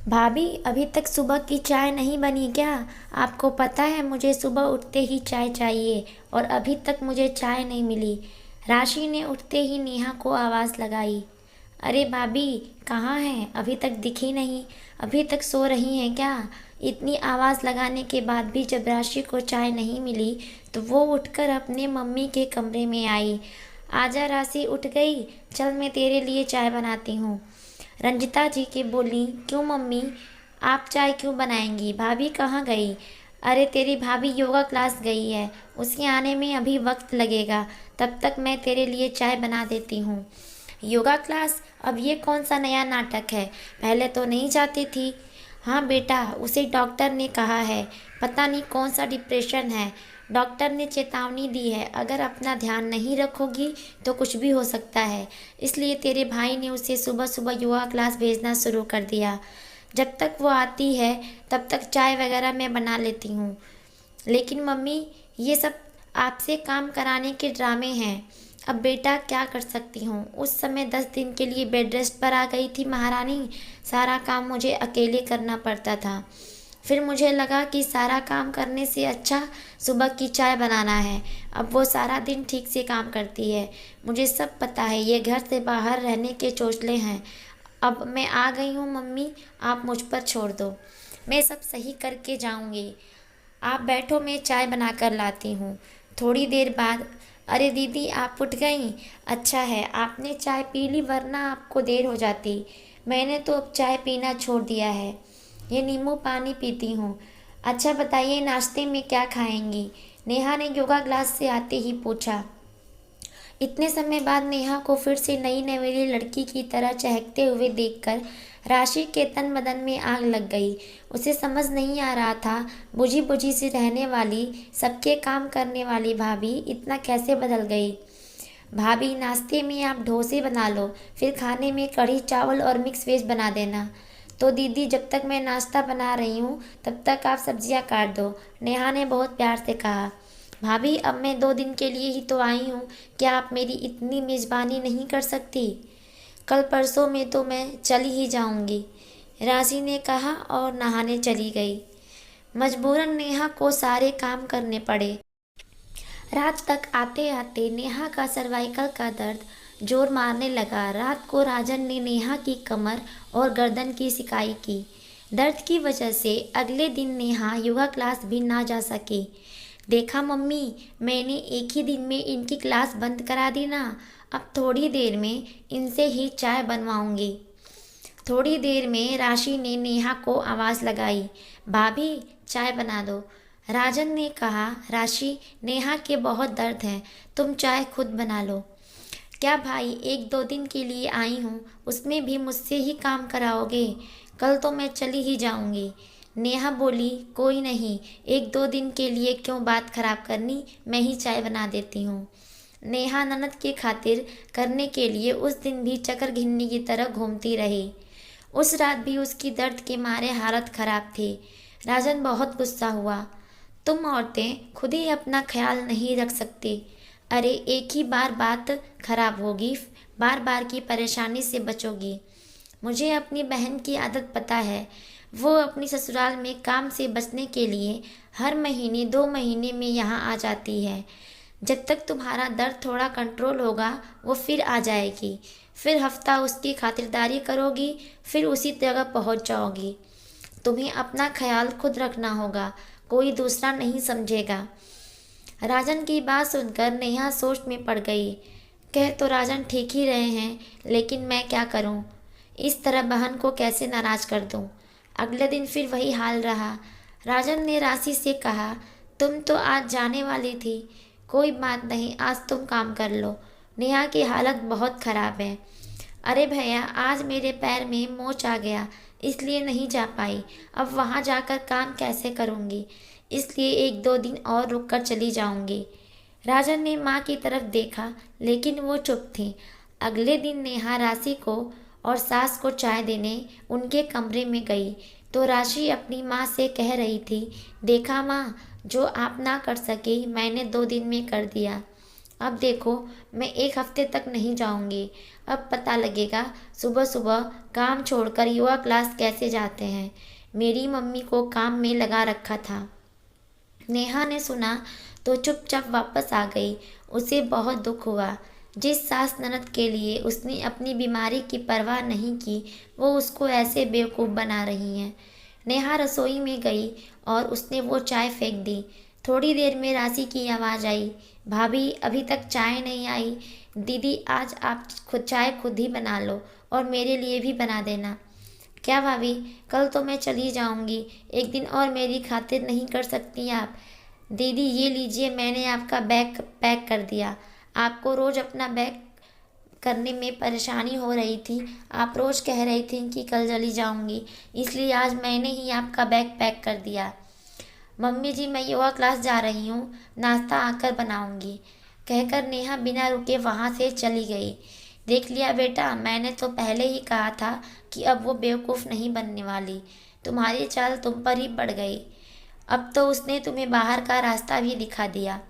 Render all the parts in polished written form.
भाभी, अभी तक सुबह की चाय नहीं बनी क्या? आपको पता है मुझे सुबह उठते ही चाय चाहिए और अभी तक मुझे चाय नहीं मिली। राशि ने उठते ही नेहा को आवाज़ लगाई। अरे भाभी, कहाँ हैं? अभी तक दिखी नहीं। अभी तक सो रही हैं क्या? इतनी आवाज़ लगाने के बाद भी जब राशि को चाय नहीं मिली तो वो उठकर अपने मम्मी के कमरे में आई। आजा राशि, उठ गई? चल मैं तेरे लिए चाय बनाती हूँ। रंजिता जी के बोली, क्यों मम्मी, आप चाय क्यों बनाएंगी? भाभी कहाँ गई? अरे तेरी भाभी योगा क्लास गई है, उसके आने में अभी वक्त लगेगा, तब तक मैं तेरे लिए चाय बना देती हूँ। योगा क्लास? अब ये कौन सा नया नाटक है? पहले तो नहीं जाती थी। हाँ बेटा, उसे डॉक्टर ने कहा है, पता नहीं कौन सा डिप्रेशन है। डॉक्टर ने चेतावनी दी है, अगर अपना ध्यान नहीं रखोगी तो कुछ भी हो सकता है। इसलिए तेरे भाई ने उसे सुबह सुबह योगा क्लास भेजना शुरू कर दिया। जब तक वो आती है तब तक चाय वगैरह मैं बना लेती हूँ। लेकिन मम्मी, ये सब आपसे काम कराने के ड्रामे हैं। अब बेटा क्या कर सकती हूँ? उस समय 10 दिन के लिए बेड रेस्ट पर आ गई थी महारानी। सारा काम मुझे अकेले करना पड़ता था। फिर मुझे लगा कि सारा काम करने से अच्छा सुबह की चाय बनाना है। अब वो सारा दिन ठीक से काम करती है। मुझे सब पता है, ये घर से बाहर रहने के चोचले हैं। अब मैं आ गई हूँ मम्मी, आप मुझ पर छोड़ दो। मैं सब सही करके जाऊँगी। आप बैठो, मैं चाय बनाकर लाती हूँ। थोड़ी देर बाद, अरे दीदी, आप उठ गईं? अच्छा है आपने चाय पी ली, वरना आपको देर हो जाती। मैंने तो अब चाय पीना छोड़ दिया है, ये नींबू पानी पीती हूँ। अच्छा बताइए, नाश्ते में क्या खाएंगी? नेहा ने योगा क्लास से आते ही पूछा। इतने समय बाद नेहा को फिर से नई नवेली लड़की की तरह चहकते हुए देखकर राशि के तन बदन में आग लग गई। उसे समझ नहीं आ रहा था, बुझी बुझी सी रहने वाली, सबके काम करने वाली भाभी इतना कैसे बदल गई। भाभी, नाश्ते में आप डोसे बना लो, फिर खाने में कढ़ी चावल और मिक्स वेज बना देना। तो दीदी, जब तक मैं नाश्ता बना रही हूँ तब तक आप सब्जियाँ काट दो, नेहा ने बहुत प्यार से कहा। भाभी, अब मैं 2 दिन के लिए ही तो आई हूँ, क्या आप मेरी इतनी मेज़बानी नहीं कर सकती? कल परसों में तो मैं चली ही जाऊंगी, राशि ने कहा और नहाने चली गई। मजबूरन नेहा को सारे काम करने पड़े। रात तक आते आते नेहा का सर्वाइकल का दर्द जोर मारने लगा। रात को राजन ने नेहा की कमर और गर्दन की सिकाई की। दर्द की वजह से अगले दिन नेहा योगा क्लास भी ना जा सकी। देखा मम्मी, मैंने एक ही दिन में इनकी क्लास बंद करा दी ना। अब थोड़ी देर में इनसे ही चाय बनवाऊंगी। थोड़ी देर में राशि ने नेहा को आवाज़ लगाई, भाभी चाय बना दो। राजन ने कहा, राशि, नेहा के बहुत दर्द है, तुम चाय खुद बना लो। क्या भाई, 1-2 दिन के लिए आई हूँ, उसमें भी मुझसे ही काम कराओगे? कल तो मैं चली ही जाऊँगी। नेहा बोली, कोई नहीं, 1-2 दिन के लिए क्यों बात खराब करनी, मैं ही चाय बना देती हूँ। नेहा ननद की खातिर करने के लिए उस दिन भी चक्कर घिन्नी की तरह घूमती रही। उस रात भी उसकी दर्द के मारे हालत खराब थी। राजन बहुत गुस्सा हुआ। तुम औरतें खुद ही अपना ख्याल नहीं रख सकती। अरे एक ही बार बात खराब होगी, बार बार की परेशानी से बचोगी। मुझे अपनी बहन की आदत पता है, वो अपनी ससुराल में काम से बचने के लिए हर महीने 2 महीने में यहाँ आ जाती है। जब तक तुम्हारा दर्द थोड़ा कंट्रोल होगा वो फिर आ जाएगी। फिर हफ्ता उसकी खातिरदारी करोगी, फिर उसी जगह पहुँच जाओगी। तुम्हें अपना ख्याल खुद रखना होगा, कोई दूसरा नहीं समझेगा। राजन की बात सुनकर नेहा सोच में पड़ गई। कह तो राजन ठीक ही रहे हैं, लेकिन मैं क्या करूं? इस तरह बहन को कैसे नाराज कर दूं? अगले दिन फिर वही हाल रहा। राजन ने राशि से कहा, तुम तो आज जाने वाली थी, कोई बात नहीं, आज तुम काम कर लो। नेहा की हालत बहुत ख़राब है। अरे भैया, आज मेरे पैर में मोच आ गया, इसलिए नहीं जा पाई। अब वहाँ जाकर काम कैसे करूँगी, इसलिए 1-2 दिन और रुक कर चली जाऊँगी। राजन ने माँ की तरफ देखा, लेकिन वो चुप थी। अगले दिन नेहा राशि को और सास को चाय देने उनके कमरे में गई तो राशि अपनी माँ से कह रही थी, देखा माँ, जो आप ना कर सकी मैंने 2 दिन में कर दिया। अब देखो, मैं 1 हफ्ते तक नहीं जाऊंगी। अब पता लगेगा सुबह सुबह काम छोड़कर योगा क्लास कैसे जाते हैं। मेरी मम्मी को काम में लगा रखा था। नेहा ने सुना तो चुपचाप वापस आ गई। उसे बहुत दुख हुआ। जिस सास ननद के लिए उसने अपनी बीमारी की परवाह नहीं की, वो उसको ऐसे बेवकूफ़ बना रही हैं। नेहा रसोई में गई और उसने वो चाय फेंक दी। थोड़ी देर में राशि की आवाज़ आई, भाभी अभी तक चाय नहीं आई। दीदी आज आप खुद चाय खुद ही बना लो और मेरे लिए भी बना देना। क्या भाभी, कल तो मैं चली जाऊंगी, एक दिन और मेरी खातिर नहीं कर सकती आप? दीदी ये लीजिए, मैंने आपका बैग पैक कर दिया। आपको रोज़ अपना बैग करने में परेशानी हो रही थी। आप रोज़ कह रही थी कि कल चली जाऊंगी, इसलिए आज मैंने ही आपका बैग पैक कर दिया। मम्मी जी मैं योगा क्लास जा रही हूँ, नाश्ता आकर बनाऊंगी, कहकर नेहा बिना रुके वहाँ से चली गई। देख लिया बेटा, मैंने तो पहले ही कहा था कि अब वो बेवकूफ़ नहीं बनने वाली। तुम्हारी चाल तुम पर ही पड़ गई। अब तो उसने तुम्हें बाहर का रास्ता भी दिखा दिया।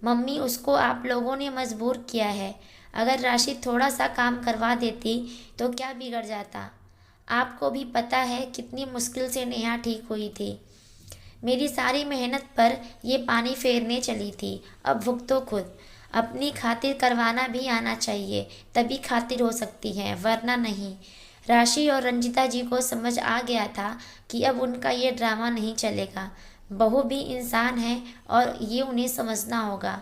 मम्मी उसको आप लोगों ने मजबूर किया है। अगर राशि थोड़ा सा काम करवा देती तो क्या बिगड़ जाता। आपको भी पता है कितनी मुश्किल से नेहा ठीक हुई थी। मेरी सारी मेहनत पर ये पानी फेरने चली थी। अब भुगतो खुद। अपनी खातिर करवाना भी आना चाहिए, तभी खातिर हो सकती है, वरना नहीं। राशि और रंजिता जी को समझ आ गया था कि अब उनका ये ड्रामा नहीं चलेगा। बहू भी इंसान है और ये उन्हें समझना होगा।